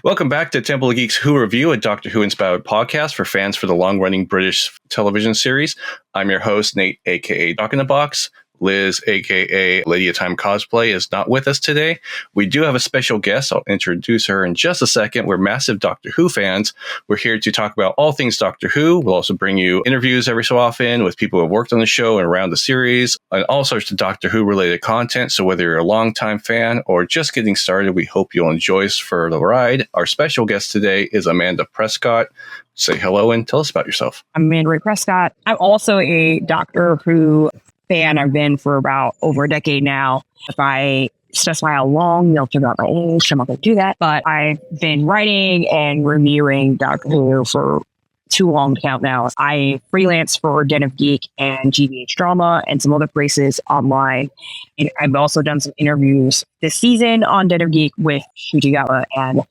Welcome back to Temple of Geeks Who Review, a Doctor Who inspired podcast for fans for the long-running British television series. I'm your host, Nate, aka Doc in the Box. Liz, aka Lady of Time Cosplay, is not with us today. We do have a special guest. I'll introduce her in just a second. We're massive Doctor Who fans. We're here to talk about all things Doctor Who. We'll also bring you interviews every so often with people who have worked on the show and around the series, and all sorts of Doctor Who related content. So whether you're a longtime fan or just getting started, we hope you'll enjoy us for the ride. Our special guest today is Amanda Prescott. Say hello and tell us about yourself. I'm Amanda-Rae Prescott. I'm also a Doctor Who fan. I've been for about over a decade now. If I specify how long, you'll figure out my age. I'm not going to do that. But I've been writing and reviewing Doctor Who for too long to count now. I freelance for Den of Geek and GBH Drama and some other places online. And I've also done some interviews this season on Den of Geek with Shujigawa and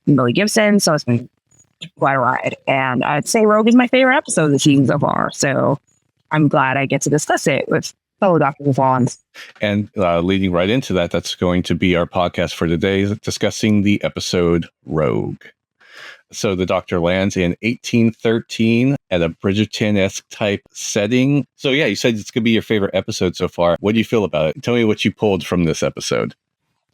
Millie Gibson. So it's been quite a ride. And I'd say Rogue is my favorite episode of the season so far. So I'm glad I get to discuss it with fellow Doctor Who fans. And leading right into that, that's going to be our podcast for today, discussing the episode Rogue. So the Doctor lands in 1813 at a Bridgerton-esque type setting. So yeah, you said it's going to be your favorite episode so far. What do you feel about it? Tell me what you pulled from this episode.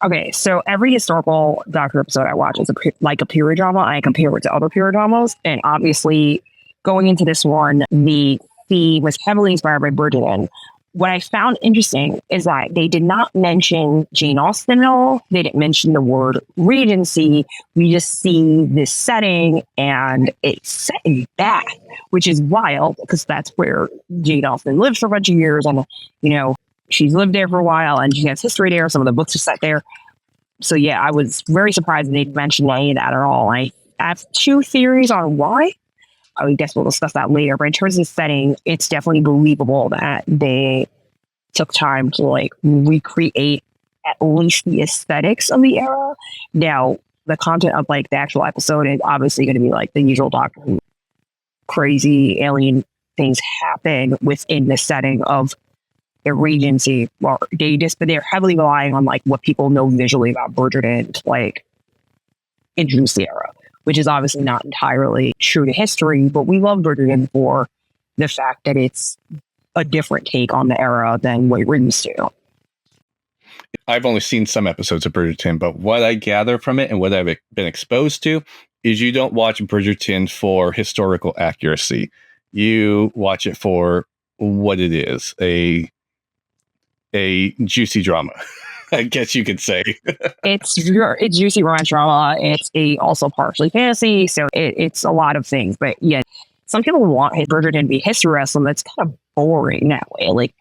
Okay, so every historical Doctor episode I watch is like a period drama. I compare it to other period dramas. And obviously, going into this one, the theme was heavily inspired by Bridgerton. What I found interesting is that they did not mention Jane Austen at all. They didn't mention the word Regency. We just see this setting, and it's set in Bath, which is wild because that's where Jane Austen lived for a bunch of years. And, you know, she's lived there for a while, and she has history there. Some of the books are set there. So, yeah, I was very surprised they didn't mention any of that at all. I have two theories on why. I guess we'll discuss that later. But in terms of setting, it's definitely believable that they took time to like recreate at least the aesthetics of the era. Now, the content of like the actual episode is obviously going to be like the usual Doctor Who crazy alien things happen within the setting of the Regency. Well, but they're heavily relying on like what people know visually about Bridgerton to like introduce the era, which is obviously not entirely true to history, but we love Bridgerton for the fact that it's a different take on the era than what we're used to. I've only seen some episodes of Bridgerton, but what I gather from it and what I've been exposed to is you don't watch Bridgerton for historical accuracy. You watch it for what it is, a juicy drama. I guess you could say. It's juicy romance drama. It's also partially fantasy, so it's a lot of things. But yeah, some people want Bridgerton to be history wrestling. That's kind of boring that way. Like,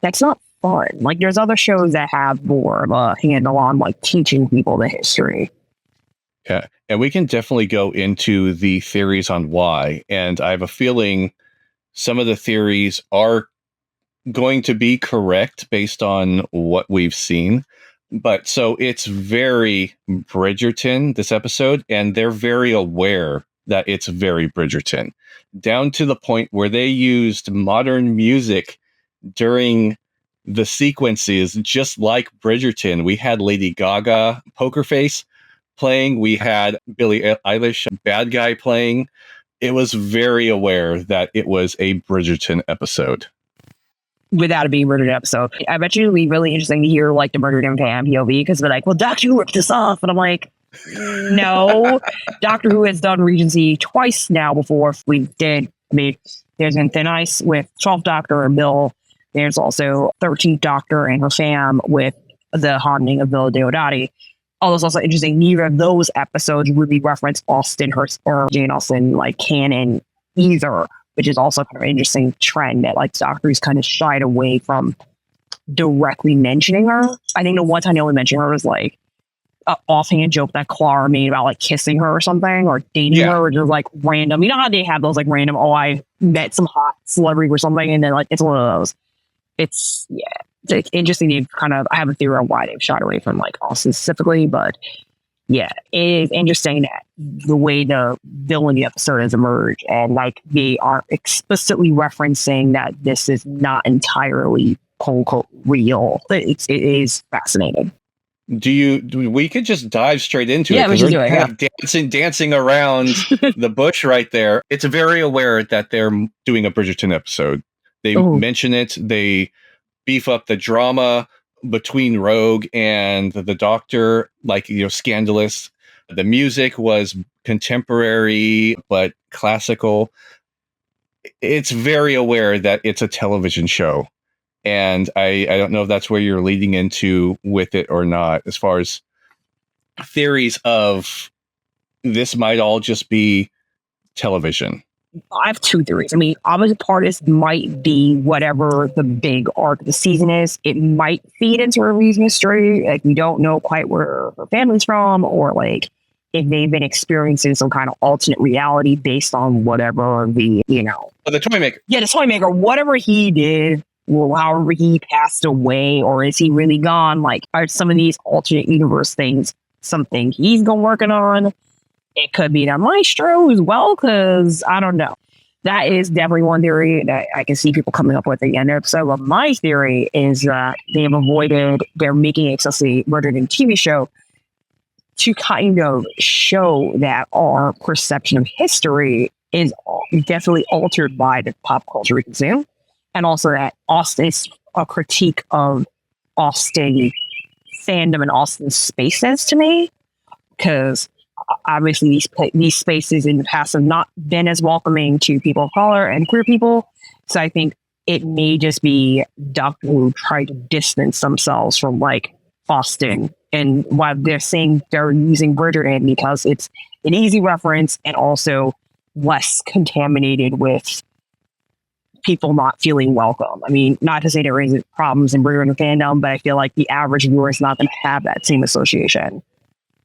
that's not fun. Like, there's other shows that have more of a handle on like teaching people the history. Yeah, and we can definitely go into the theories on why. And I have a feeling some of the theories are going to be correct based on what we've seen. But so it's very Bridgerton, this episode, and they're very aware that it's very Bridgerton, down to the point where they used modern music during the sequences, just like Bridgerton. We had Lady Gaga, Poker Face, playing. We had Billie Eilish, Bad Guy, playing. It was very aware that it was a Bridgerton episode. Without it being a Bridgerton episode. I bet you it'd be really interesting to hear like the Bridgerton fan POV, because they're like, well, Doctor Who ripped this off. And I'm like, no. Doctor Who has done Regency twice now before. We did. I mean, there's been Thin Ice with 12th Doctor and Bill. There's also 13th Doctor and her fam with the haunting of Villa Deodati. Although it's also interesting, neither of those episodes really reference Austen or Jane Austen like canon either, which is also kind of an interesting trend that like Doctor's kind of shied away from directly mentioning her. I think the one time they only mentioned her was like an offhand joke that Clara made about like kissing her or something, or dating her, or just like random. You know how they have those like random, oh, I met some hot celebrity or something, and then like it's one of those. It's interesting. They've I have a theory on why they've shied away from like Austen specifically, but yeah, it is interesting that the way the villain of the episode has emerged, and like they are explicitly referencing that this is not entirely quote unquote real. It is fascinating. We could just dive straight into it Yeah, we because should we're do it. kind of dancing around the bush right there. It's very aware that they're doing a Bridgerton episode. They mention it. They beef up the drama between Rogue and the Doctor, like, scandalous. The music was contemporary but classical. It's very aware that it's a television show. And I don't know if that's where you're leading into with it or not, as far as theories of this might all just be television. I have two theories. I mean, obviously part is might be whatever the big arc of the season is. It might feed into Ruby's mystery. Like, we don't know quite where her family's from, or like if they've been experiencing some kind of alternate reality based on whatever the The toy maker. Yeah, the toy maker, whatever he did, or however he passed away, or is he really gone? Like, are some of these alternate universe things something he's been working on? It could be the Maestro as well, because I don't know. That is definitely one theory that I can see people coming up with at the end of the episode. But my theory is that they're making it accessibly rather than TV show to kind of show that our perception of history is definitely altered by the pop culture we consume. And also that Austin is a critique of Austin fandom and Austin spaces to me, because obviously these spaces in the past have not been as welcoming to people of color and queer people. So I think it may just be Doctor Who trying to distance themselves from like Austin, and while they're saying they're using Bridgerton because it's an easy reference and also less contaminated with people not feeling welcome. I mean, not to say there isn't problems in Bridgerton fandom, but I feel like the average viewer is not going to have that same association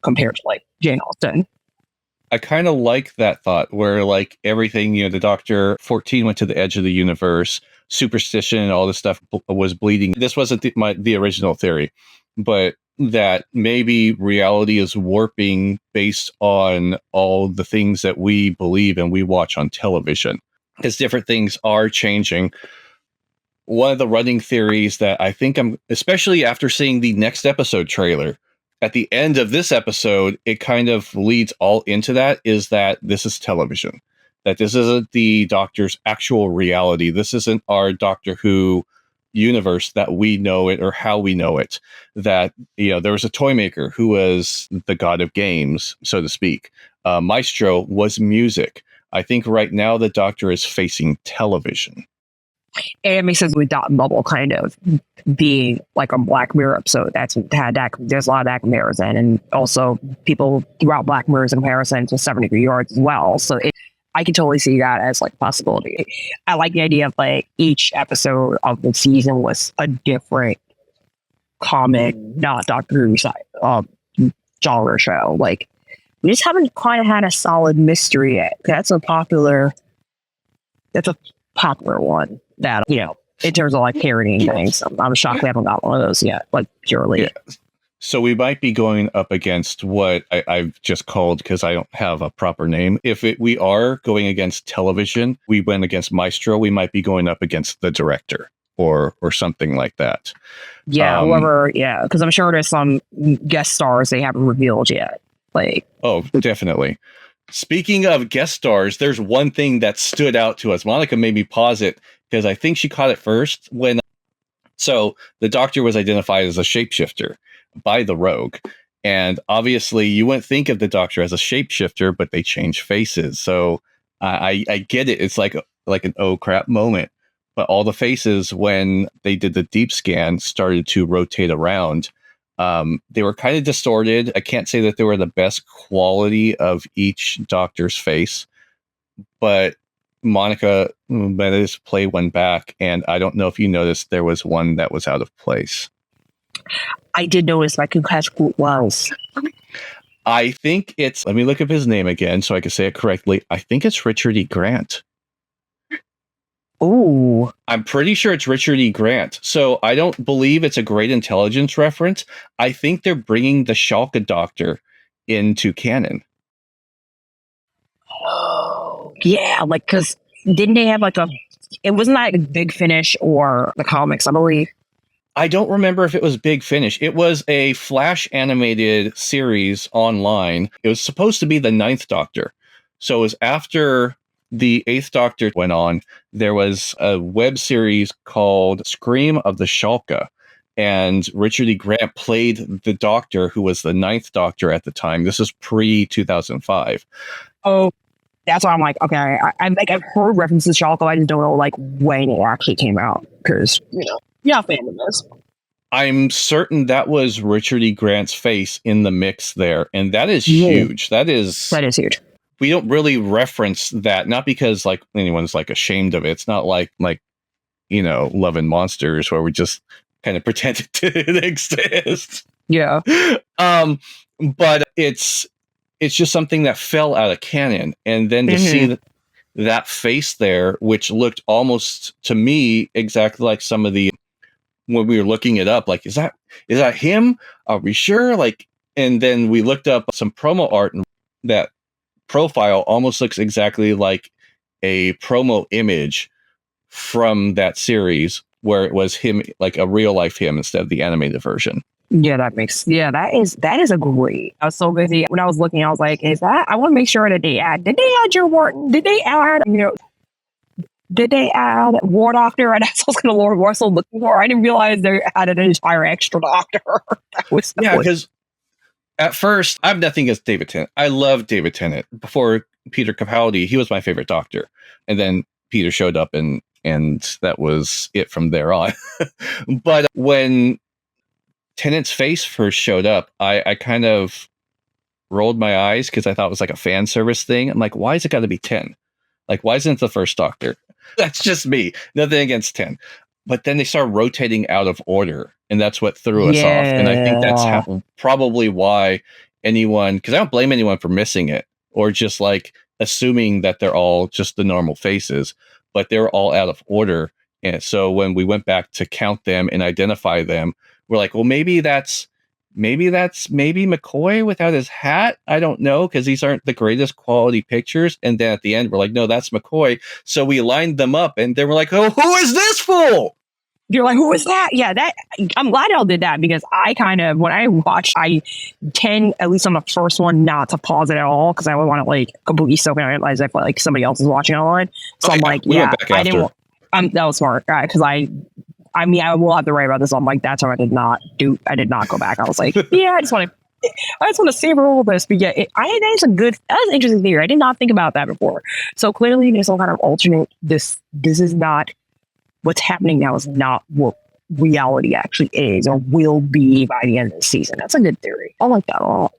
compared to like Jane Austen. I kind of like that thought where like everything, the Doctor 14 went to the edge of the universe, superstition and all this stuff was bleeding. This wasn't the original theory, but that maybe reality is warping based on all the things that we believe and we watch on television, because different things are changing. One of the running theories that I think especially after seeing the next episode trailer, at the end of this episode, it kind of leads all into that, is that this is television, that this isn't the Doctor's actual reality. This isn't our Doctor Who universe that we know it or how we know it. That, there was a toy maker who was the god of games, so to speak. Maestro was music. I think right now the Doctor is facing television. And it makes sense with Dot and Bubble kind of being like a Black Mirror episode that's had that. There's a lot of that comparison, and also people throughout Black Mirror's comparison to 7 Degree Yards as well. So I can totally see that as like a possibility. I like the idea of like each episode of the season was a different comic, not Doctor Who side genre show. Like, we just haven't quite had a solid mystery yet. That's a popular one that, in terms of like parodying things. I'm shocked we haven't got one of those yet, like purely. Yeah. So we might be going up against what I've just called, because I don't have a proper name. If we are going against television, we went against Maestro, we might be going up against the director or something like that. Yeah, whoever, yeah, because I'm sure there's some guest stars they haven't revealed yet. Like, oh, definitely. Speaking of guest stars, there's one thing that stood out to us. Monica made me pause it because I think she caught it first when. So the Doctor was identified as a shapeshifter by the Rogue, and obviously you wouldn't think of the Doctor as a shapeshifter, but they change faces. So I get it. It's like an oh crap moment. But all the faces, when they did the deep scan, started to rotate around. They were kind of distorted. I can't say that they were the best quality of each Doctor's face, but Monica let us play one back, and I don't know if you noticed there was one that was out of place. I did notice, I could catch who it was. I think it's, let me look up his name again so I can say it correctly. I think it's Richard E. Grant. Oh, I'm pretty sure it's Richard E. Grant. So I don't believe it's a Great Intelligence reference. I think they're bringing the Schalke Doctor into canon. Oh, yeah, like, because didn't they have like it wasn't like a Big Finish or the comics, I believe. I don't remember if it was Big Finish. It was a Flash animated series online. It was supposed to be the Ninth Doctor. So it was after the Eighth Doctor went on. There was a web series called Scream of the Shalka. And Richard E. Grant played the Doctor, who was the Ninth Doctor at the time. This is pre-2005. Oh, that's why I'm like, okay, I've heard references to Shalko. I just don't know like when it actually came out because yeah, fan of this. I'm certain that was Richard E. Grant's face in the mix there, and that is huge. That is huge. We don't really reference that, not because like anyone's like ashamed of it. It's not like Love and Monsters where we just kind of pretend it didn't exist. Yeah. But it's just something that fell out of canon, and then to see that face there, which looked almost to me exactly like some of the when we were looking it up, like is that him? Are we sure? Like, and then we looked up some promo art, and that profile almost looks exactly like a promo image from that series where it was him, like a real life him instead of the animated version. Yeah, that is a great. I was so busy when I was looking. I was like, "Is that?" I want to make sure that did they add Joe Wharton? Did they add Did they add War Doctor? And that's what I was going to still looking for. I didn't realize they added an entire extra Doctor. Because at first, I have nothing against David Tennant. I love David Tennant. Before Peter Capaldi, he was my favorite Doctor, and then Peter showed up, and that was it from there on. But when Tennant's face first showed up, I kind of rolled my eyes because I thought it was like a fan service thing. I'm like, why is it got to be 10? Like, why isn't it the first Doctor? That's just me. Nothing against 10. But then they started rotating out of order, and that's what threw us off. And I think that's probably why anyone, because I don't blame anyone for missing it or just like assuming that they're all just the normal faces, but they're all out of order. And so when we went back to count them and identify them, we're like, well, maybe that's McCoy without his hat. I don't know, because these aren't the greatest quality pictures. And then at the end, we're like, no, that's McCoy. So we lined them up, and then we're like, oh, who is this fool? You're like, who is that? Yeah, I'm glad y'all did that, because I kind of, when I watch, I tend, at least on the first one, not to pause it at all, because I would want to like completely soak it in as if like somebody else is watching online. So I'm like, yeah, I didn't. That was smart, because I mean, I will have to write about this. I'm like, that's how I did not go back. I was like, yeah, I just want to savor all this. But yeah, that's an interesting theory. I did not think about that before. So clearly there's some kind of alternate, this is not, what's happening now is not what reality actually is or will be by the end of the season. That's a good theory. I like that a lot.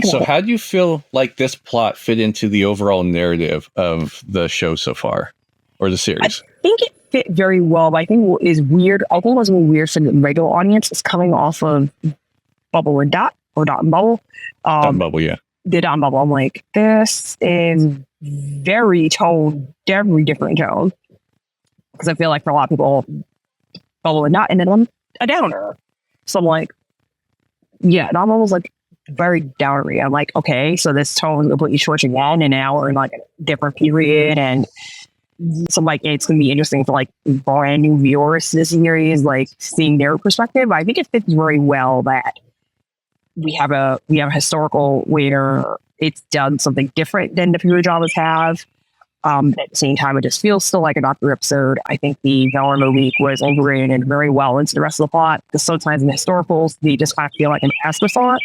So how do you feel like this plot fit into the overall narrative of the show so far, or the series? I think it fit very well, but I think what is weird, I think what's weird for the regular audience is coming off of Bubble and Dot, or Dot and Bubble. Dot and Bubble, yeah. The Dot and Bubble. I'm like, this is very different tone. Because I feel like for a lot of people, Bubble and Dot, and then I'm a downer. So I'm like, yeah, Dot and Bubble was like very downery. I'm like, okay, so this tone completely switched again, and now we're in like a different period, and so I'm like, it's going to be interesting for like brand new viewers to this series, like seeing their perspective. I think it fits very well that we have a historical where it's done something different than the period dramas have. At the same time, it just feels still like a Doctor episode. I think the villain of the week was integrated very well into the rest of the plot, because sometimes in the historicals, they just kind of feel like an afterthought,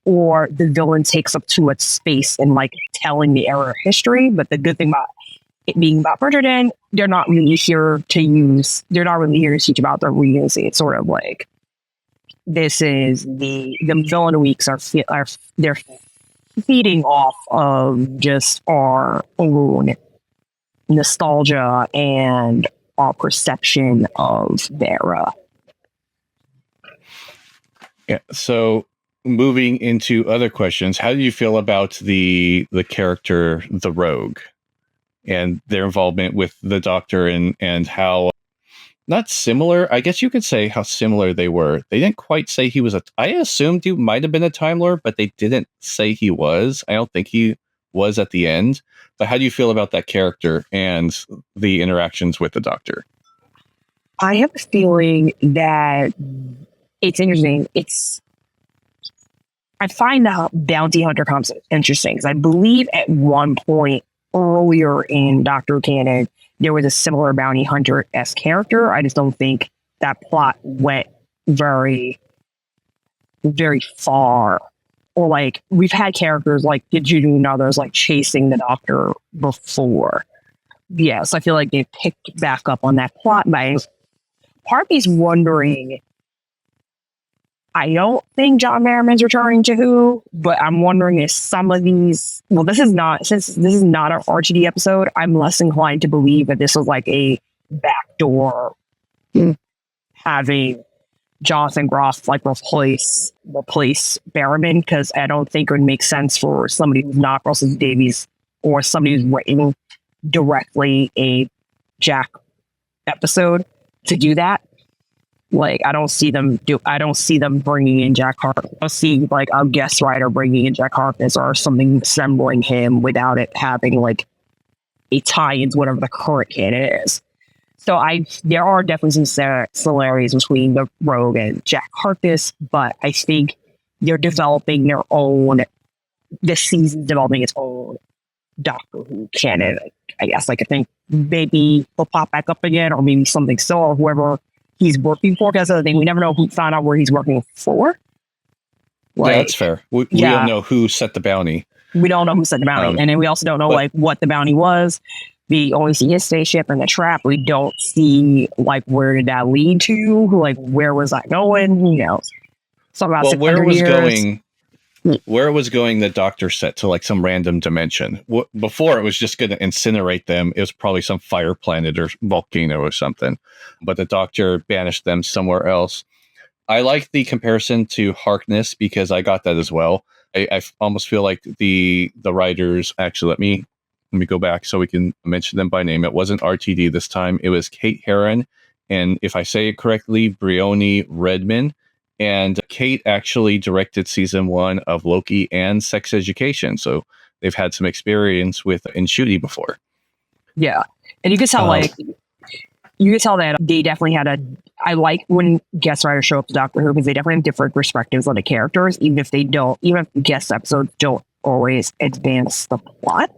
or the villain takes up too much space in like telling the era of history. But the good thing about it being about Bridgerton, they're not really here to teach about the Regency. It's sort of like, this is the villain of weeks they're feeding off of just our own nostalgia and our perception of the era. Yeah. So moving into other questions, how do you feel about the character, the Rogue, and their involvement with the Doctor, and how not similar, I guess you could say how similar they were. They didn't quite say he was I assumed he might have been a Time Lord, but they didn't say he was. I don't think he was at the end. But how do you feel about that character and the interactions with the Doctor? I have a feeling that it's interesting. I find the bounty hunter concept interesting because I believe at one point earlier in Doctor Who canon, there was a similar bounty hunter-esque character. I just don't think that plot went very, very far. Or like we've had characters like the Judy and others like chasing the Doctor before. Yes, I feel like they picked back up on that plot. But part of me's wondering. I don't think John Merriman's returning to Who, but I'm wondering if some of these. Well, since this is not an RTD episode, I'm less inclined to believe that this was like a backdoor having Jonathan Groff like replace Barrowman, because I don't think it would make sense for somebody who's not Russell Davies or somebody who's writing directly a Jack episode to do that. Like, I don't see them bringing in Jack Harkness. I don't see like a guest writer bringing in Jack Harkness or something resembling him without it having like a tie into whatever the current canon is. So there are definitely some similarities between the Rogue and Jack Harkness, but I think they're developing their own. This season's developing its own Doctor Who canon. I guess I think maybe he'll pop back up again, or maybe something still, or whoever he's working for. Because the thing, we never know who found out where he's working for. Like, yeah, that's fair. We don't know who set the bounty. We don't know who set the bounty, and then we also don't know like what the bounty was. We only see his spaceship and the trap. We don't see like where did that lead to? Like where was that going? You know, something about 600 years. Where it was going, the Doctor set to like some random dimension. Before it was just going to incinerate them. It was probably some fire planet or volcano or something. But the Doctor banished them somewhere else. I like the comparison to Harkness because I got that as well. I almost feel like the writers actually let me go back so we can mention them by name. It wasn't RTD this time. It was Kate Herron, and if I say it correctly, Briony Redman. And Kate actually directed season 1 of Loki and Sex Education, so they've had some experience with Ncuti before. Yeah, and you can tell that they definitely had I like when guest writers show up to Doctor Who because they definitely have different perspectives on the characters, even if guest episodes don't always advance the plot.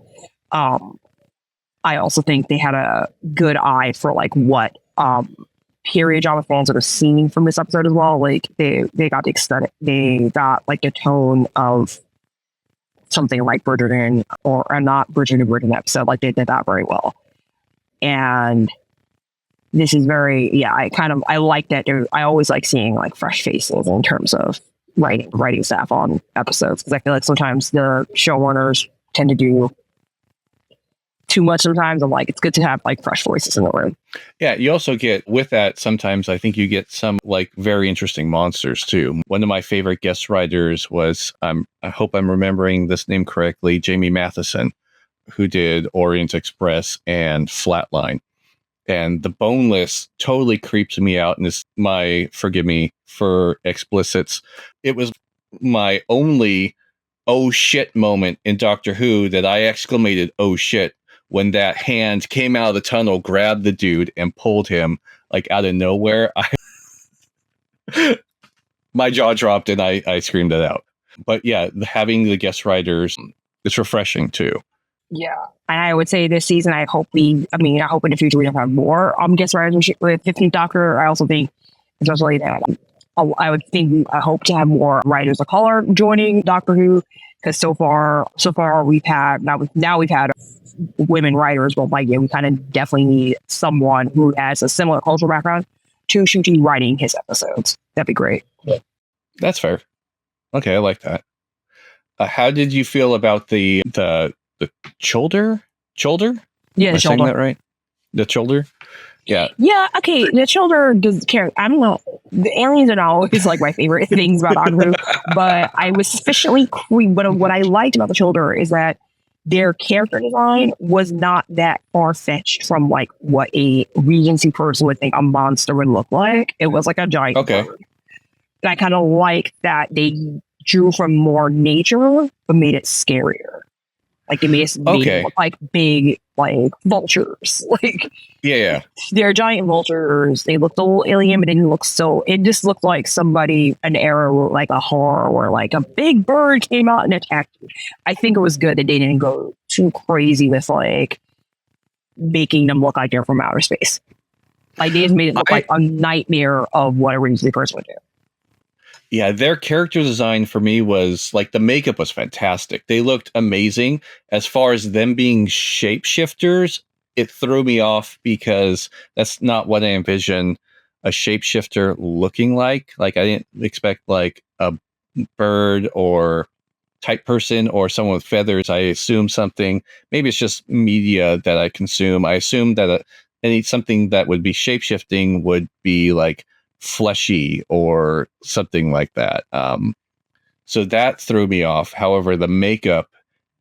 I also think they had a good eye for like what period drama fans are seeing from this episode as well. Like they got the aesthetic, they got like the tone of something like Bridgerton or not Bridgerton episode. Like they did that very well. And this is very, I like that. I always like seeing like fresh faces in terms of writing staff on episodes, because I feel like sometimes the showrunners tend to do too much sometimes. I'm like, it's good to have like fresh voices in the room. Yeah, you also get with that sometimes I think you get some like very interesting monsters too. One of my favorite guest writers was I hope I'm remembering this name correctly, Jamie Matheson, who did Orient Express and Flatline. And the Boneless totally creeps me out, and is forgive me for explicits. It was my only oh shit moment in Doctor Who that I exclamated oh shit when that hand came out of the tunnel, grabbed the dude, and pulled him like out of nowhere. My jaw dropped and I screamed it out. But yeah, having the guest writers, it's refreshing too. Yeah. And I would say this season, I hope in the future we don't have more guest writers with 15th Doctor. I also think, especially that, I hope to have more writers of color joining Doctor Who, because so far we've had women writers, but like, yeah, we kind of definitely need someone who has a similar cultural background to Ncuti writing his episodes. That'd be great. That's fair. Okay, I like that. How did you feel about the shoulder? Yeah, Am I saying that right? The shoulder? Yeah. Yeah, okay. The shoulder does care. I don't know. The aliens are not always like my favorite things about Doctor Who, but I was sufficiently but what I liked about the shoulder is that their character design was not that far-fetched from like what a Regency person would think a monster would look like. It was like a giant bird. And I kind of like that they drew from more nature but made it scarier. Like, it made them look like big, like, vultures. Like, Yeah. they're giant vultures. They looked a little alien, but it didn't look so. It just looked like somebody, an arrow, like a horror, or like a big bird came out and attacked you. I think it was good that they didn't go too crazy with, like, making them look like they're from outer space. Like, they just made it look like a nightmare of what a Ringsby person would do. Yeah, their character design for me was like, the makeup was fantastic. They looked amazing. As far as them being shapeshifters, it threw me off because that's not what I envision a shapeshifter looking like. Like, I didn't expect like a bird or type person or someone with feathers. I assume something, maybe it's just media that I consume. I assume that something that would be shapeshifting would be like fleshy or something like that. So that threw me off. However, the makeup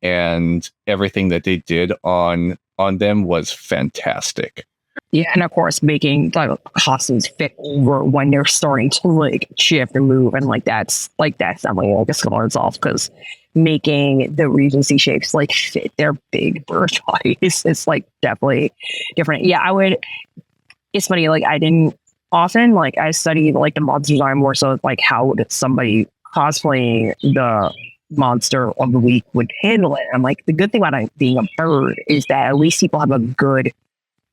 and everything that they did on them was fantastic. Yeah, and of course, making like costumes fit over when they're starting to like shift and move, and like that's definitely like a skill in itself, because making the Regency shapes like fit their big bird bodies is like definitely different. Yeah, I would. It's funny, like I didn't often like I studied like the monster design more so like how would somebody cosplaying the monster of the week would handle it. I'm like, the good thing about being a bird is that at least people have a good.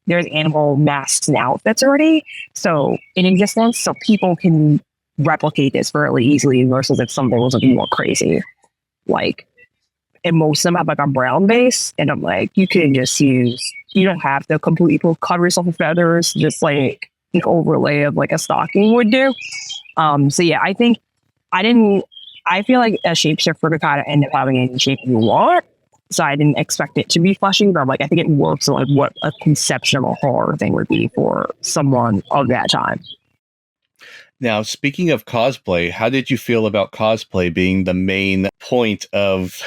There's animal masks and outfits already, so in existence, so people can replicate this fairly easily versus if something was a bit more crazy. Like, and most of them have like a brown base, and I'm like, you can just use, you don't have to completely cover yourself with feathers, just like an overlay of like a stocking would do. So yeah, I think I feel like a shapeshifter could kind of end up having any shape you want. So I didn't expect it to be fleshy, but I'm like, I think it works on like what a conception of a horror thing would be for someone of that time. Now, speaking of cosplay, how did you feel about cosplay being the main point of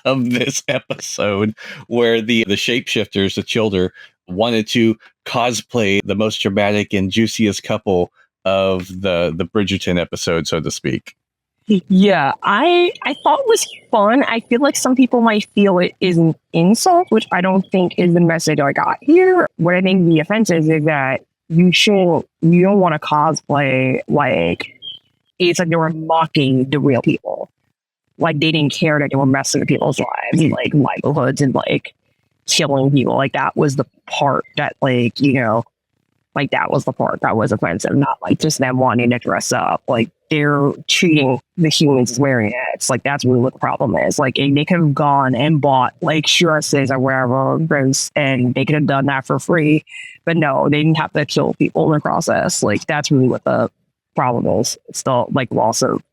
this episode, where the shapeshifters, the children, wanted to cosplay the most dramatic and juiciest couple of the Bridgerton episode, so to speak? Yeah, I thought it was fun. I feel like some people might feel it is an insult, which I don't think is the message I got here. What I think the offense is that you don't want to cosplay like it's like they were mocking the real people. Like they didn't care that they were messing with people's lives, like livelihoods, and like killing people. Like that was the part that like, you know, like that was the part that was offensive, not like just them wanting to dress up. Like they're treating the humans as marionettes. Like that's really what the problem is. Like they could have gone and bought like dresses or whatever, and they could have done that for free. But no, they didn't have to kill people in the process. Like that's really what the problem is. It's the like loss of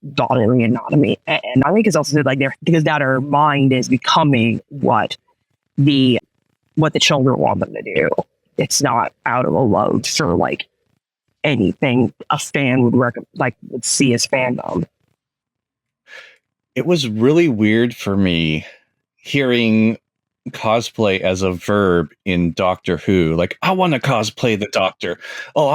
bodily anatomy. And I think it's also like because that our mind is becoming what the children want them to do. It's not out of a love for like anything a fan would see as fandom. It was really weird for me hearing cosplay as a verb in Doctor Who. Like, I want to cosplay the Doctor. Oh,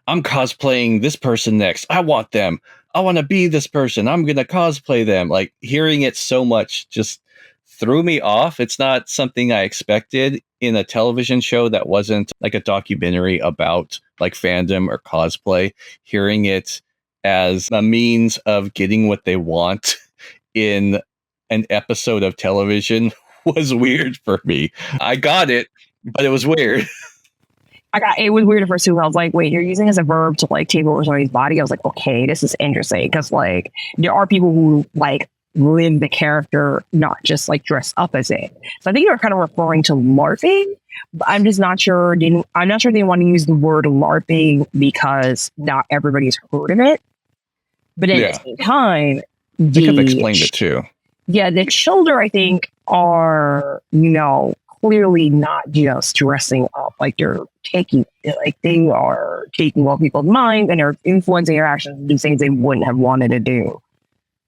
I'm cosplaying this person next. I want them. I want to be this person. I'm going to cosplay them. Like, hearing it so much just threw me off. It's not something I expected in a television show that wasn't like a documentary about like fandom or cosplay. Hearing it as a means of getting what they want in an episode of television was weird for me. I got it, but it was weird. It was weird at first too. I was like, wait, you're using it as a verb to like take over somebody's body. I was like, okay, this is interesting, because like there are people who like live the character, not just like dress up as it. So I think you're kind of referring to LARPing, but I'm just not sure. I'm not sure they want to use the word LARPing because not everybody's heard of it. But at the same time, they could have explained it too. Yeah, the children, I think, are, you know, clearly not just dressing up. Like they are taking over people's minds, and they're influencing their actions to do things they wouldn't have wanted to do.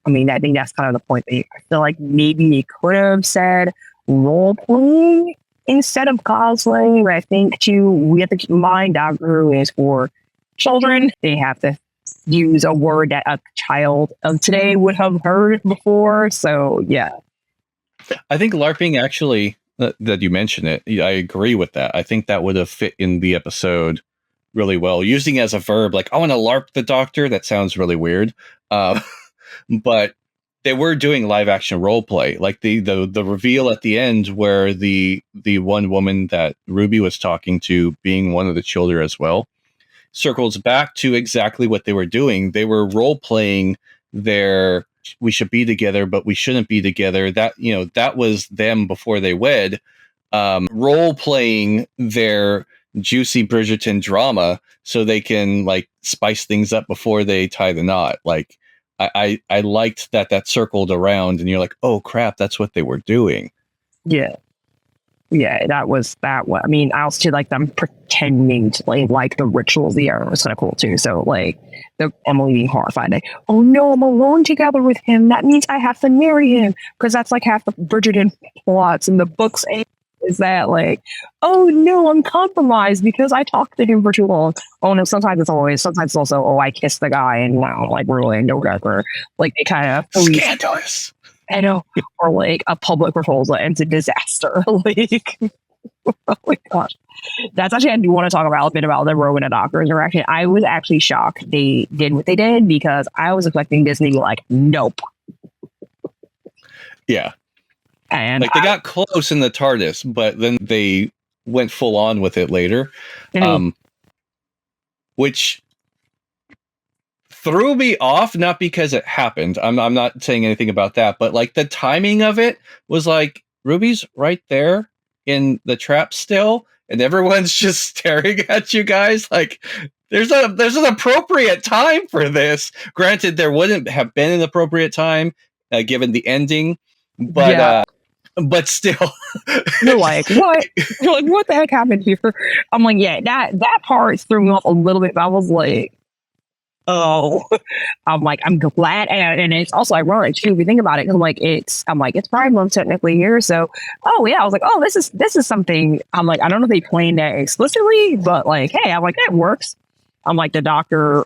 I mean, I think that's kind of the point. I feel like maybe they could have said role playing instead of cosplaying. But I think too, we have to keep in mind Doctor Who is for children. They have to use a word that a child of today would have heard before. So yeah. I think LARPing actually, that you mentioned it, I agree with that. I think that would have fit in the episode really well. Using as a verb, like, I want to LARP the doctor, that sounds really weird. But they were doing live action role play, like the reveal at the end where the one woman that Ruby was talking to, being one of the children as well, circles back to exactly what they were doing. They were role playing their we should be together, but we shouldn't be together. That, that was them before they wed, role playing their juicy Bridgerton drama so they can like spice things up before they tie the knot. Like, I liked that circled around, and you're like, oh crap, that's what they were doing. Yeah. Yeah, that was that one. I mean, I also like them pretending to like the rituals of the era was kind of cool too. So like the Emily being horrified, like, oh no, I'm alone together with him. That means I have to marry him, because that's like half the Bridgerton plots in the books. Is that like, oh no, I'm compromised because I talked to him for too long. Oh no, sometimes it's also, oh, I kissed the guy and now I'm like ruined or whatever. Like they kind of scandalous. I know, or like a public proposal ends a disaster. Like, oh my gosh, that's actually, I do want to talk about a bit about the Rowan and Doctor interaction. I was actually shocked they did what they did, because I was expecting Disney to be like, nope. Yeah. And like they got close in the TARDIS, but then they went full on with it later, which threw me off. Not because it happened. I'm not saying anything about that, but like the timing of it was like, Ruby's right there in the trap still, and everyone's just staring at you guys. Like, there's an appropriate time for this. Granted, there wouldn't have been an appropriate time given the ending, but yeah. But still, you're like, what? You're like, what the heck happened here? I'm like, yeah, that part threw me off a little bit. I was like, oh, I'm like, I'm glad, and it's also ironic too if you think about it. I'm like, it's Pride Month technically here, so oh yeah, I was like, oh, this is something. I'm like, I don't know if they planned that explicitly, but like, hey, I'm like, that works. I'm like, the Doctor.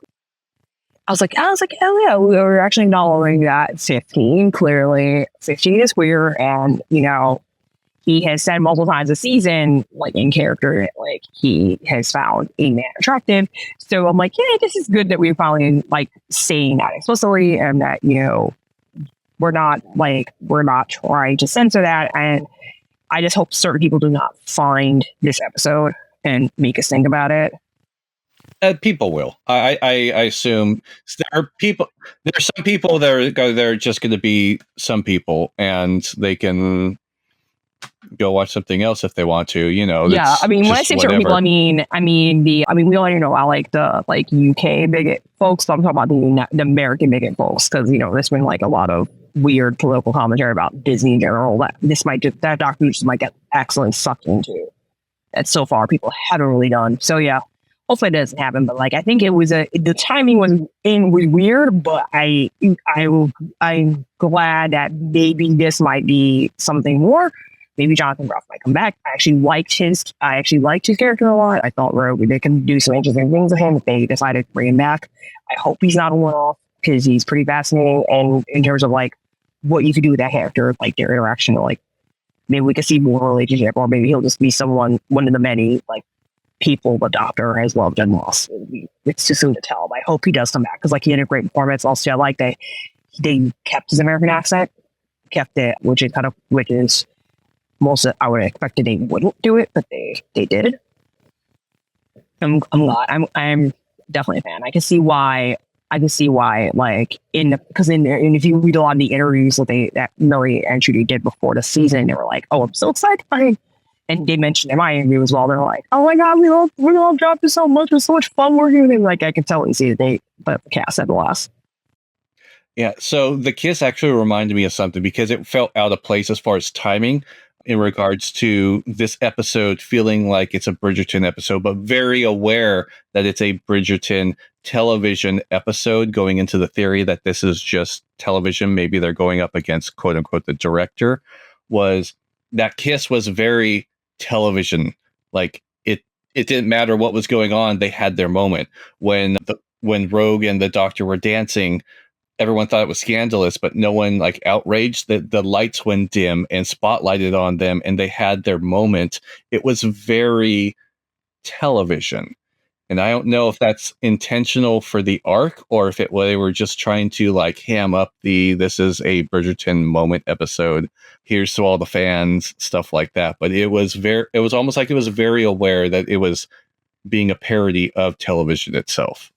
I was like, hell yeah, we were actually acknowledging that 15, clearly 15 is queer, and he has said multiple times this season, like in character, like he has found a man attractive. So I'm like, yeah, this is good that we're finally like saying that explicitly, and that we're not trying to censor that. And I just hope certain people do not find this episode and make us think about it. People will. I assume there are some people that are just going to be some people, and they can go watch something else if they want to. Yeah, I mean, when I say certain people, I mean we already know I like the UK bigot folks, but I'm talking about the American bigot folks, because there's been like a lot of weird political commentary about Disney in general that Doctor just might get accidentally sucked into. That so far people haven't really done. So yeah. Hopefully it doesn't happen, but like I think it was the timing was weird, but I'm glad that maybe this might be something more. Maybe Jonathan Groff might come back. I actually liked his character a lot. I thought they can do some interesting things with him if they decided to bring him back. I hope he's not a one-off, because he's pretty fascinating, and in terms of like what you could do with that character, like their interaction, or like maybe we could see more relationship, or maybe he'll just be one of the many like people the Doctor has loved and lost. It's too soon to tell, but I hope he does come back, because like he had a great performance. Also, I like that they kept his American accent, which is most of, I would have expected they wouldn't do it, but they did. I'm glad. I'm definitely a fan. I can see why. Like because if you read a lot of the interviews that Murray and Judy did before the season, they were like, "Oh, I'm so excited!" And they mentioned in my interview as well. They're like, "Oh my god, we love Doctor so much. It was so much fun working with him." Like I can tell and see that but the cast said the last. Yeah. So the kiss actually reminded me of something, because it felt out of place as far as timing in regards to this episode feeling like it's a Bridgerton episode, but very aware that it's a Bridgerton television episode, going into the theory that this is just television. Maybe they're going up against quote unquote the director. That kiss was very television. Like it didn't matter what was going on. They had their moment when when Rogue and the Doctor were dancing, everyone thought it was scandalous, but no one like outraged. The lights went dim and spotlighted on them, and they had their moment. It was very television. And I don't know if that's intentional for the arc or if they were just trying to like ham up this is a Bridgerton moment episode. Here's to all the fans, stuff like that. But it was almost like it was very aware that it was being a parody of television itself.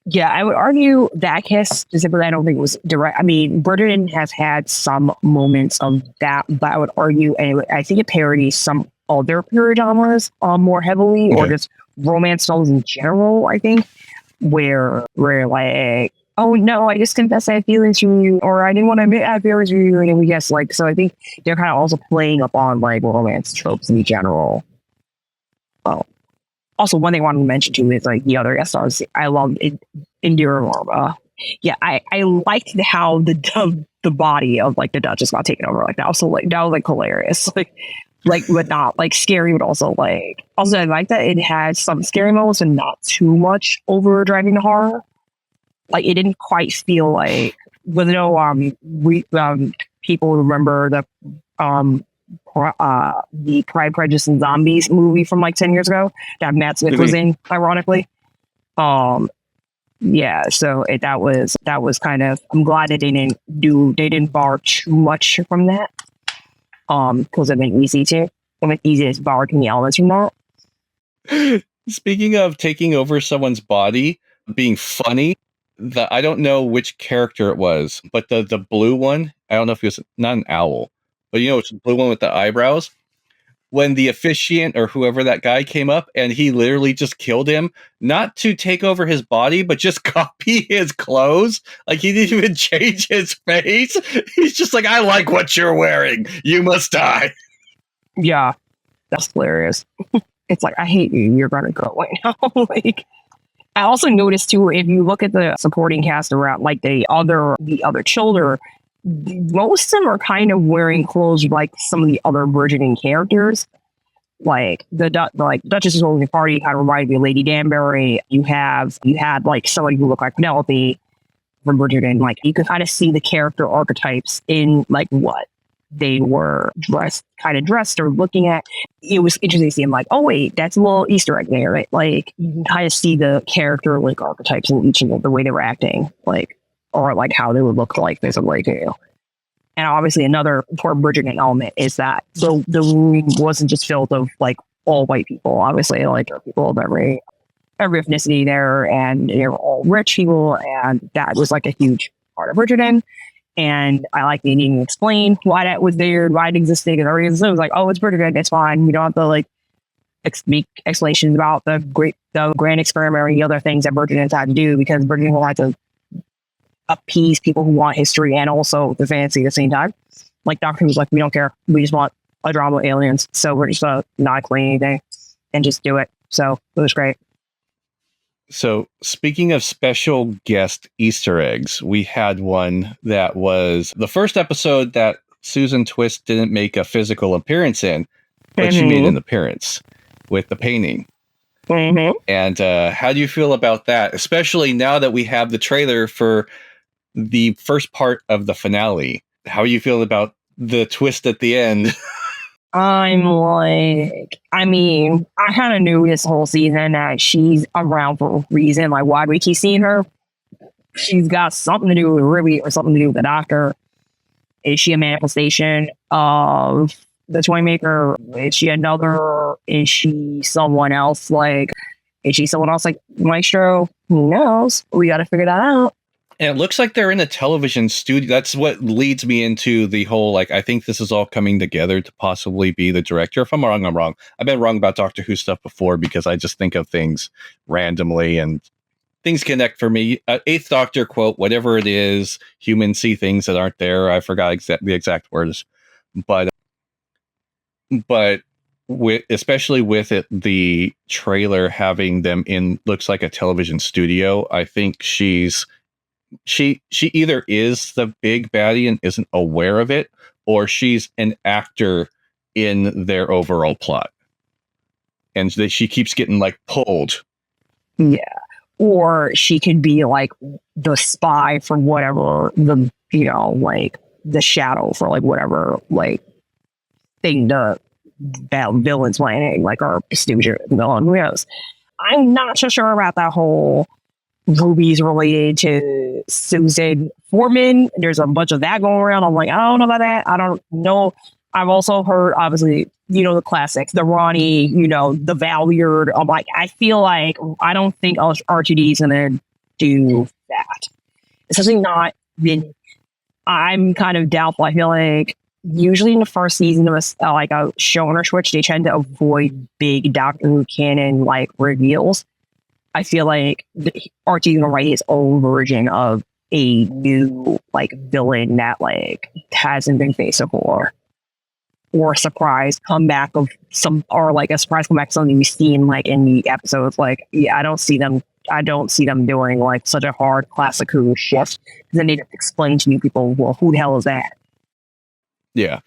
Yeah, I would argue that cast specifically, I don't think it was direct. I mean, Bridgerton has had some moments of that, but I would argue, and I think it parodies some other period dramas more heavily, or just romance novels in general, I think, where like, oh no, I just confessed I had feelings for you, or I didn't want to admit I had feelings for you, and we guess like, so I think they're kind of also playing upon like romance tropes in general. Well, also one thing I wanted to mention too is like the other guest stars. I love Indira Varma. Yeah, I liked how the body of like the Duchess got taken over like that. Also like that was like hilarious. Like but not like scary, but also I like that it had some scary moments and not too much overdriving the horror. Like it didn't quite feel like with people remember the Pride, Prejudice, and Zombies movie from like 10 years ago that Matt Smith was in, ironically. Yeah, so that was kind of, I'm glad that they didn't borrow too much from that. Because it made it easy to borrow too many elements from that. Speaking of taking over someone's body, being funny, I don't know which character it was, but the blue one, I don't know if it was not an owl, but it's the blue one with the eyebrows. When the officiant or whoever that guy came up and he literally just killed him, not to take over his body, but just copy his clothes. Like he didn't even change his face. He's just like, I like what you're wearing. You must die. Yeah, that's hilarious. It's like, I hate you. You're gonna go right now. Like, I also noticed too, if you look at the supporting cast around, like the other children, most of them are kind of wearing clothes like some of the other burgeoning characters. Like Duchess's Holding Party kind of reminded me of Lady Danbury. You had like somebody who looked like Penelope from Bridgerton. Like you could kind of see the character archetypes in like what they were dressed or looking at. It was interesting to see them like, oh wait, that's a little Easter egg there, right? Like you can kind of see the character like archetypes in each of the way they were acting, like, or like how they would look like this and like, And obviously another important Bridgerton element is that the room wasn't just filled of like all white people. Obviously, like there are people of every ethnicity there, and they were all rich people, and that was like a huge part of Bridgerton. And I like they didn't explain why that was there, why it existed, and everything. So it was like, oh, it's Bridgerton, it's fine. We don't have to like make explanations about the grand experiment or any other things that Bridgerton had to do, because Bridgerton had to appease people who want history and also the fantasy at the same time. Like Doctor Who's like, we don't care. We just want a drama with aliens. So we're just not explaining anything and just do it. So it was great. So speaking of special guest Easter eggs, we had one that was the first episode that Susan Twist didn't make a physical appearance in, but she made an appearance with the painting. Mm-hmm. And how do you feel about that? Especially now that we have the trailer for the first part of the finale. How are you feeling about the twist at the end? I kind of knew this whole season that she's around for a reason. Like, why do we keep seeing her? She's got something to do with Ruby or something to do with the Doctor. Is she a manifestation of the Toymaker? Is she someone else? Like, is she someone else like Maestro? Who knows? We got to figure that out. And it looks like they're in a television studio. That's what leads me into the whole, like, I think this is all coming together to possibly be the director. If I'm wrong, I'm wrong. I've been wrong about Doctor Who stuff before because I just think of things randomly and things connect for me. Eighth Doctor quote, whatever it is, humans see things that aren't there. I forgot the exact words. But especially with the trailer having them in, looks like a television studio, I think she either is the big baddie and isn't aware of it, or she's an actor in their overall plot. And she keeps getting like pulled. Yeah. or she could be like the spy for whatever the, like the shadow for like whatever like thing the villain's planning, like our stupid villain. Who knows? I'm not so sure about that whole rubies related to Susan Foreman. There's a bunch of that going around. I'm like, I don't know about that. I don't know. I've also heard, obviously, the classics, the Ronnie, the Valyard. I'm like, I feel like I don't think RTD is going to do that. Especially not when I'm kind of doubtful. I feel like usually in the first season of like a showrunner switch, they tend to avoid big Doctor Who canon like reveals. I feel like RT is gonna write his own version of a new like villain that like hasn't been faced before, or a surprise comeback of or like a surprise comeback of something we've seen like in the episodes. Like, yeah, I don't see them doing like such a hard classic Who shift. Then they explain to new people, well, who the hell is that? Yeah.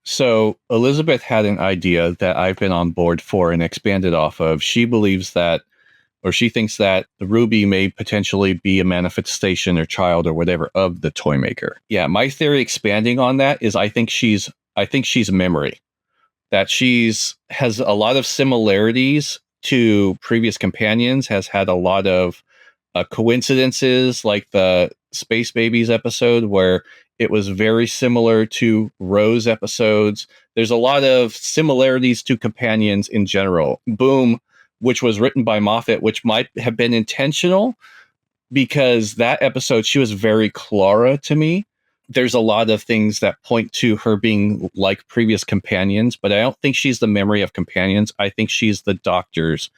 So Elizabeth had an idea that I've been on board for and expanded off of. She believes that, or she thinks that the ruby may potentially be a manifestation or child or whatever of the toy maker. Yeah, my theory expanding on that is I think she's memory. That has a lot of similarities to previous companions, has had a lot of coincidences, like the Space Babies episode where it was very similar to Rose episodes. There's a lot of similarities to companions in general. Boom, which was written by Moffat, which might have been intentional because that episode, she was very Clara to me. There's a lot of things that point to her being like previous companions, but I don't think she's the memory of companions. I think she's the Doctor's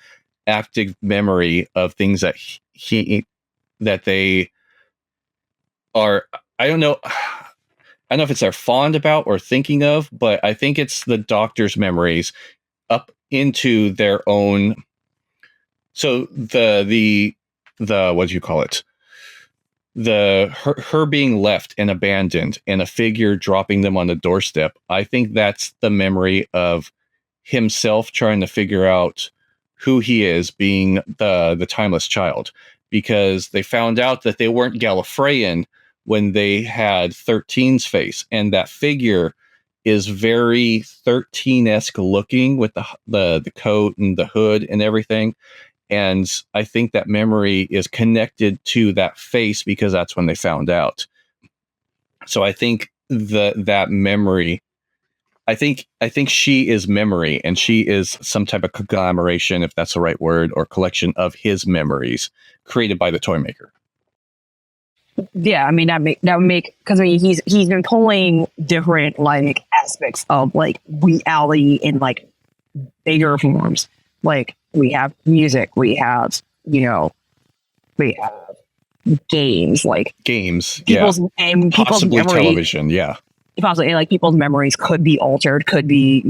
active memory of things that they are. I don't know if it's they're fond about or thinking of, but I think it's the Doctor's memories up into their own. So the what do you call it? Her being left and abandoned and a figure dropping them on the doorstep. I think that's the memory of himself trying to figure out who he is, being the timeless child, because they found out that they weren't Gallifreyan when they had 13's face, and that figure is very 13-esque looking with the coat and the hood and everything. And I think that memory is connected to that face because that's when they found out. So I think that memory, I think she is memory, and she is some type of conglomeration, if that's the right word, or collection of his memories created by the toy maker. Yeah, I mean that would make, because I mean he's been pulling different like aspects of like reality in like bigger forms. Like we have music, we have games, like people's possibly memory, television, yeah. Possibly like people's memories could be altered, could be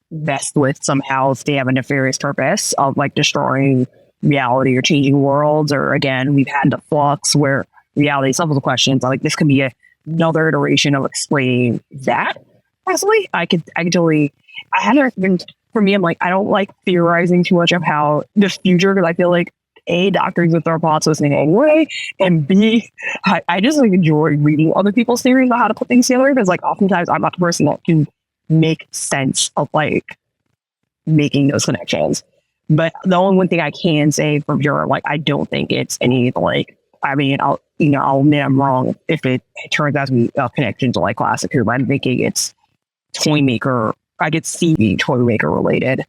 messed with somehow if they have a nefarious purpose of like destroying reality or changing worlds. Or again, we've had the flux where reality some of the questions like this could be another iteration of explaining that. Possibly, I haven't been. For me, I'm like, I don't like theorizing too much of how the future, because I feel like A, doctors with their plots listening anyway, and B, I just like enjoy reading other people's theories about how to put things together, because like oftentimes I'm not the person that can make sense of like making those connections. But the only one thing I can say for sure, like I don't think it's any like, I mean, I'll admit I'm wrong if it turns out to be a connection to like classic Who, but I'm thinking it's toy maker. I could see toy maker related.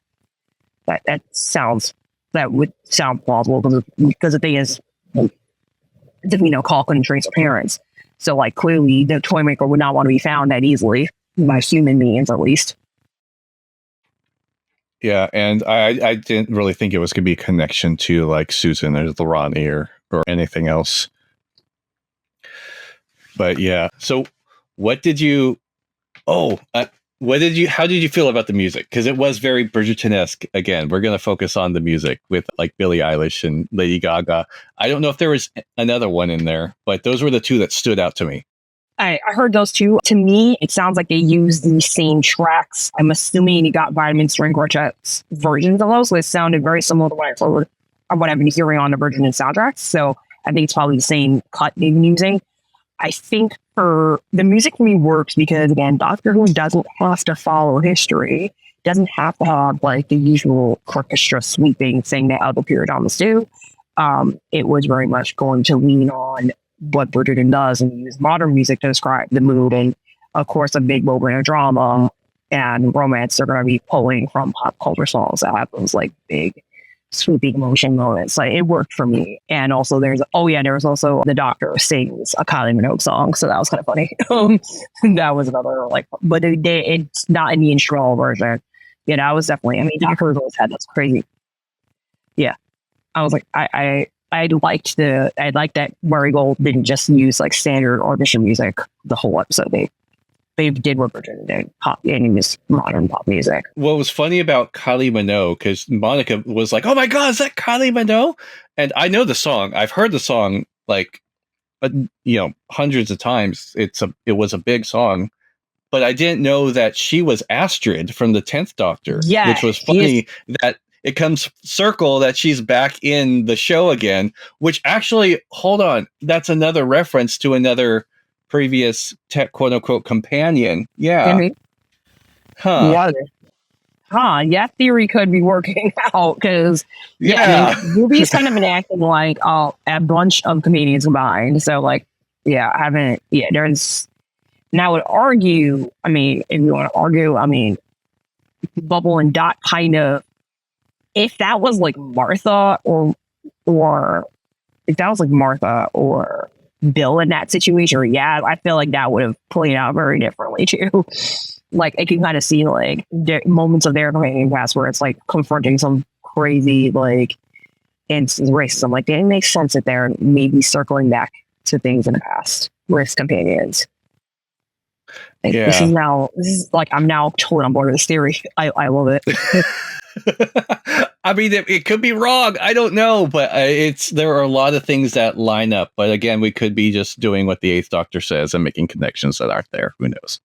That would sound plausible because the thing is, Call couldn't trace her parents, so like clearly the toy maker would not want to be found that easily by human means, at least. Yeah, and I didn't really think it was going to be a connection to like Susan or the Ronnie or anything else. But yeah, so how did you feel about the music? Because it was very Bridgerton-esque. Again, we're going to focus on the music with like Billie Eilish and Lady Gaga. I don't know if there was another one in there, but those were the two that stood out to me. I heard those two. To me, it sounds like they used the same tracks. I'm assuming you got Vitamin String Quartet's versions of those, so it sounded very similar to what I heard what I've been hearing on the Virgin soundtracks. So I think it's probably the same cut they've been using. I think for the music for me works because, again, Doctor Who doesn't have to follow history, doesn't have to have like the usual orchestra sweeping thing that other period dramas do. It was very much going to lean on what Bridgerton does and use modern music to describe the mood. And of course, a big moment of drama and romance are going to be pulling from pop culture songs that have those like big sweeping emotion moments. Like it worked for me. And also there was also the Doctor sings a Kylie Minogue song, so that was kind of funny. That was another like, but it's not in the instrumental version. Yeah, that was definitely. I mean, Doctor Who's always had this crazy. Yeah, I was like, I liked that Murray Gold didn't just use like standard audition music the whole episode. They did what Virgin did, pop in this modern pop music. What was funny about Kylie Minogue, because Monica was like, "Oh my God, is that Kylie Minogue?" And I know the song. I've heard the song like, hundreds of times. It was a big song, but I didn't know that she was Astrid from the 10th Doctor. Yeah, which was funny that it comes circle that she's back in the show again. Which actually, hold on, that's another reference to another previous quote unquote companion. Yeah. Mm-hmm. That theory could be working out because Ruby's kind of been acting like a bunch of comedians combined. So like, there's. And I would argue, I mean, if you want to argue, I mean, Bubble and Dot kind of, if that was like Martha or if that was like Martha or Bill in that situation, I feel like that would have played out very differently too. Like I can kind of see like moments of their companion past where it's like confronting some crazy like instance of racism. Like it makes sense that they're maybe circling back to things in the past with companions. Like, this is like I'm now totally on board with this theory. I love it. I mean, it could be wrong. I don't know, but there are a lot of things that line up. But again, we could be just doing what the 8th Doctor says and making connections that aren't there. Who knows?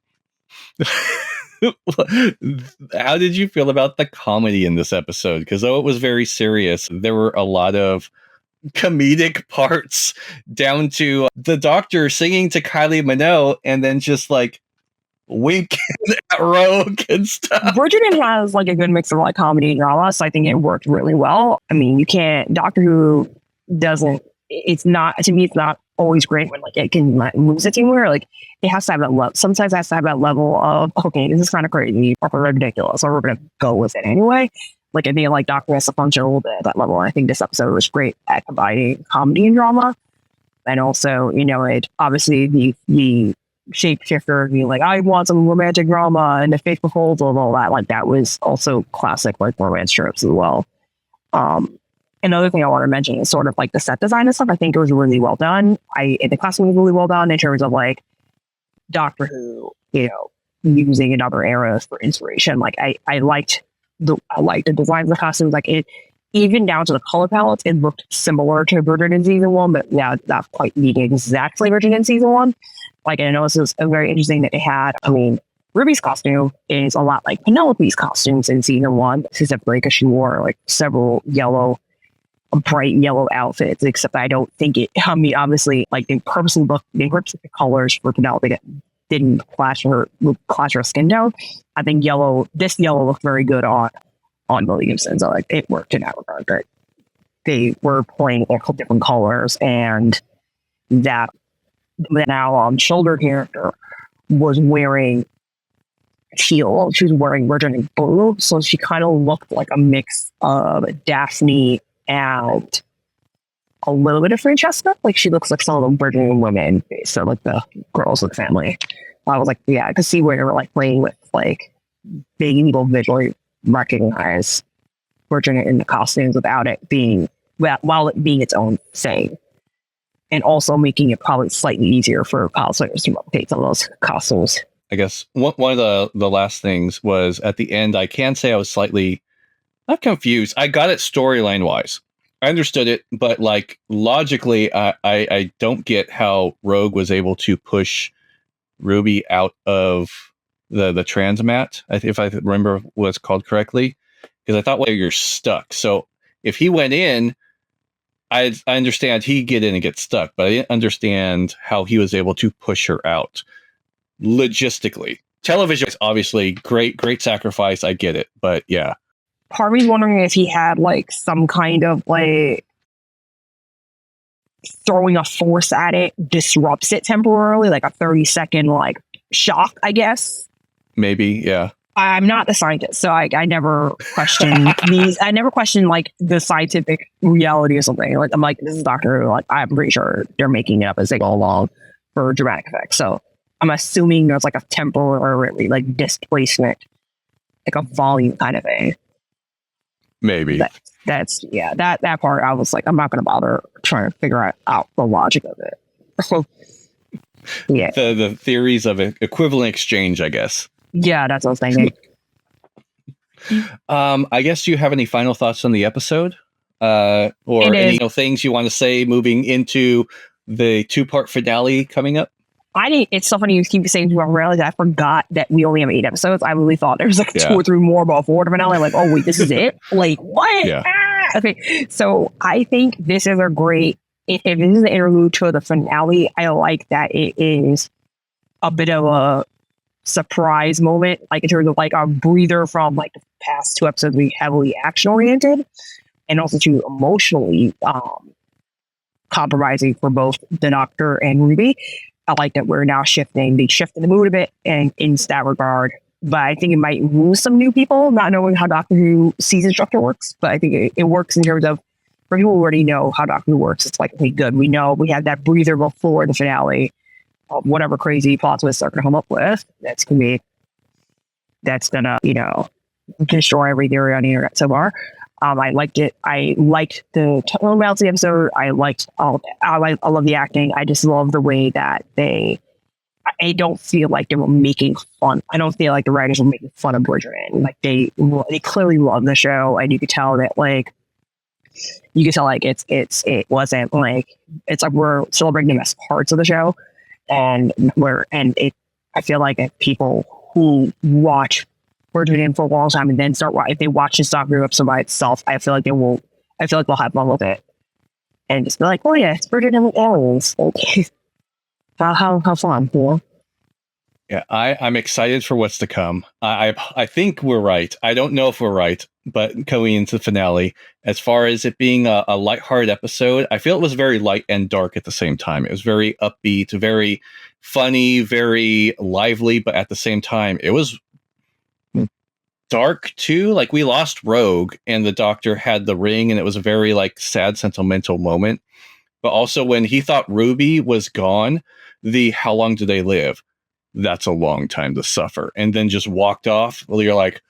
How did you feel about the comedy in this episode? Because though it was very serious, there were a lot of comedic parts down to the Doctor singing to Kylie Minogue and then just like winking at Rogue and stuff. Bridgerton has like a good mix of like comedy and drama, so I think it worked really well. I mean, you can't. Doctor Who doesn't. It's not, to me. It's not always great when like it can like, lose it anywhere. Like it has to have that level. Sometimes it has to have that level of okay, this is kind of crazy or ridiculous, or we're gonna go with it anyway. Like I think like Doctor has to function a little bit at that level. And I think this episode was great at combining comedy and drama, and also it obviously the shapeshifter being like, I want some romantic drama and the fake proposal and all that. Like that was also classic like romance tropes as well. Another thing I want to mention is sort of like the set design and stuff. I think it was really well done. The costume was really well done in terms of like Doctor Who, using in other eras for inspiration. Like I liked the design of the costumes. Like it, even down to the color palettes, it looked similar to Virgin in season 1, but not quite the exact Virgin in season 1. Like, I know this was very interesting that they had, I mean, Ruby's costume is a lot like Penelope's costumes in season 1, specifically because she wore like several bright yellow outfits, except I don't think obviously, like they purposely picked the colors for Penelope that didn't clash her skin tone. I think this yellow looked very good on Williamson, so like it worked in that regard. But they were playing different colors, and that now shoulder character was wearing teal. She was wearing Virgin and blue, so she kind of looked like a mix of Daphne and a little bit of Francesca. Like she looks like some of the Virgin women, so like the girls of the family. I was like, I could see where they were like playing with like being able to visually recognize Virgin in the costumes without it being while it being its own thing. And also making it probably slightly easier for cosplayers to replicate some of those costumes. I guess one of the last things was at the end, I can say I was slightly not confused. I got it storyline wise. I understood it, but like logically, I don't get how Rogue was able to push Ruby out of the transmat, if I remember what it's called correctly, because I thought, well, you're stuck. So if he went in, I understand he get in and get stuck, but I didn't understand how he was able to push her out logistically. Television is obviously great sacrifice. I get it, but yeah. Part of me's wondering if he had like some kind of like throwing a force at it disrupts it temporarily, like a 30-second like shock, I guess. Maybe, yeah. I'm not the scientist, so I never question these. I never question like the scientific reality or something. Like I'm like, this is Doctor Who. Like I'm pretty sure they're making it up as they go along for dramatic effects. So I'm assuming there's like a temporary like displacement, like a volume kind of thing. Maybe. That part I was like, I'm not going to bother trying to figure out the logic of it. Yeah. The theories of equivalent exchange, I guess. Yeah, that's what I was thinking. I guess you have any final thoughts on the episode? Or any things you want to say moving into the 2-part finale coming up? It's so funny you keep saying 2-part finale. I forgot that we only have 8 episodes. I really thought there was like 2 or 3 more before the finale. Like, oh wait, this is it? Like, what? Yeah. Okay, so I think this is a great, if this is an interlude to the finale, I like that it is a bit of a surprise moment, like in terms of like a breather from like the past 2 episodes being heavily action oriented and also too emotionally compromising for both the Doctor and Ruby. I like that we're now shifting the mood a bit and in that regard, but I think it might lose some new people not knowing how Doctor Who season structure works. But I think it works in terms of, for people who already know how Doctor Who works, it's like, okay, good, we know we have that breather before the finale. Whatever crazy plot twists are going to come up with, that's gonna, destroy every theory on the internet so far. I liked it. I liked the tone balance of the episode. I liked all of it. I love the acting. I just love the way that I don't feel like they were making fun. I don't feel like the writers were making fun of Bridgerton. Like they clearly love the show, and you could tell that like it wasn't like, it's like we're celebrating the best parts of the show. I feel like if people who watch Bridgerton for a long time and then if they watch this Doctor Who episode by itself, I feel like they'll have fun with it and just be like, oh yeah, it's Bridgerton with aliens. Okay, how fun, cool. Yeah, I'm excited for what's to come. I think we're right. I don't know if we're right, but going into the finale, as far as it being a lighthearted episode, I feel it was very light and dark at the same time. It was very upbeat, very funny, very lively, but at the same time, it was dark too. Like we lost Rogue, and the Doctor had the ring, and it was a very like sad, sentimental moment. But also when he thought Ruby was gone, how long do they live? That's a long time to suffer, and then just walked off. Well, you're like,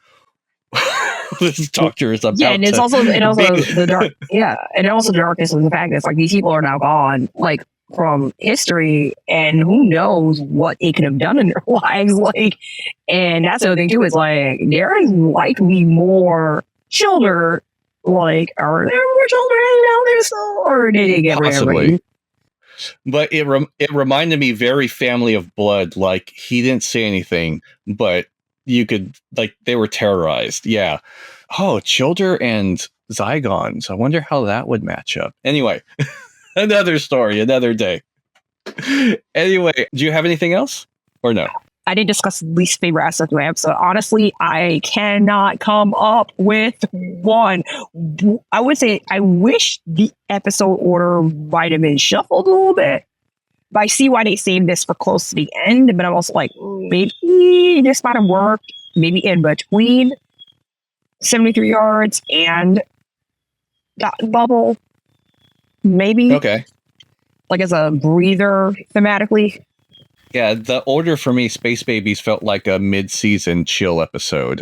this Doctor is about. Yeah, and it's also the dark. Yeah, and also the darkness of the fact that it's like these people are now gone, like from history, and who knows what they could have done in their lives. Like, and that's the other thing too. Is like there is likely more children. Like, are there more children out there still, or did they get possibly? But it reminded me very Family of Blood. Like he didn't say anything, but you could like they were terrorized. Yeah. Oh, children and Zygons. I wonder how that would match up. Anyway, another story, another day. Anyway, do you have anything else or no? I didn't discuss least favorite aspect of my episode. Honestly, I cannot come up with one. I would say I wish the episode order might have been shuffled a little bit. But I see why they saved this for close to the end. But I'm also like, maybe this might have worked. Maybe in between 73 yards and Bubble. Maybe. Okay. Like as a breather thematically. Yeah, the order for me, Space Babies felt like a mid-season chill episode.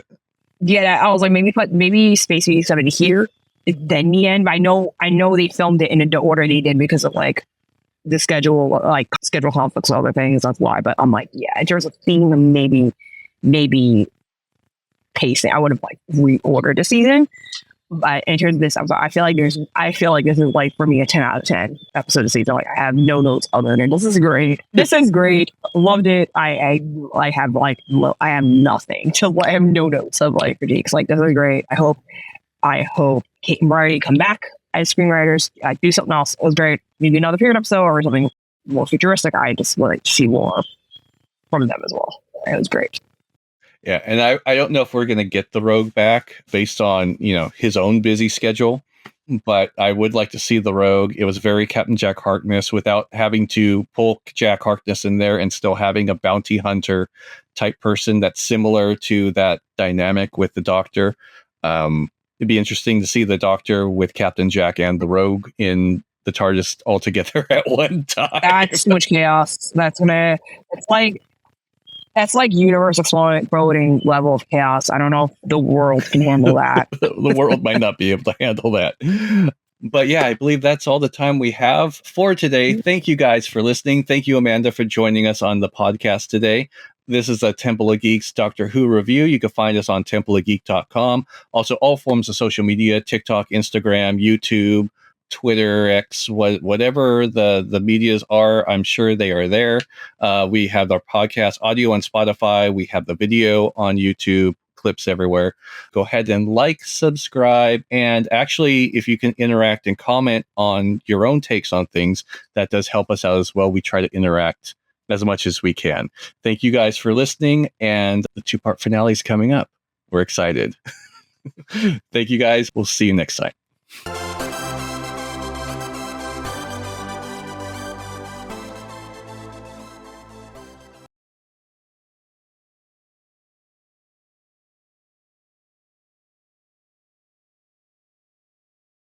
Yeah, I was like, maybe Space Babies have it here, then the end. But I know they filmed it in the order they did because of like the schedule conflicts and other things. That's why. But I'm like, yeah, in terms of theme, maybe pacing, I would have like reordered the season. But in terms of this episode, I feel like this is like for me a 10 out of 10 episode of season. Like I have no notes other than this is great. This is great. Loved it. I have nothing to. I have no notes of like critiques. Like this is great. I hope Kate and Brady come back as screenwriters, do something else. It was great. Maybe another period episode or something more futuristic. I just would like to see more from them as well. It was great. Yeah, and I don't know if we're going to get the Rogue back based on, his own busy schedule, but I would like to see the Rogue. It was very Captain Jack Harkness without having to pull Jack Harkness in there and still having a bounty hunter type person that's similar to that dynamic with the Doctor. It'd be interesting to see the Doctor with Captain Jack and the Rogue in the TARDIS all together at one time. That's too much chaos. That's like universe exploding level of chaos. I don't know if the world can handle that. The world might not be able to handle that. But yeah, I believe that's all the time we have for today. Thank you guys for listening. Thank you, Amanda, for joining us on the podcast today. This is a Temple of Geeks Doctor Who review. You can find us on templeofgeek.com. Also, all forms of social media, TikTok, Instagram, YouTube, Twitter, X, whatever the medias are, I'm sure they are there. We have our podcast audio on Spotify. We have the video on YouTube, clips everywhere. Go ahead and like, subscribe, and actually, if you can interact and comment on your own takes on things, that does help us out as well. We try to interact as much as we can. Thank you guys for listening, and the 2-part finale is coming up. We're excited. Thank you guys. We'll see you next time.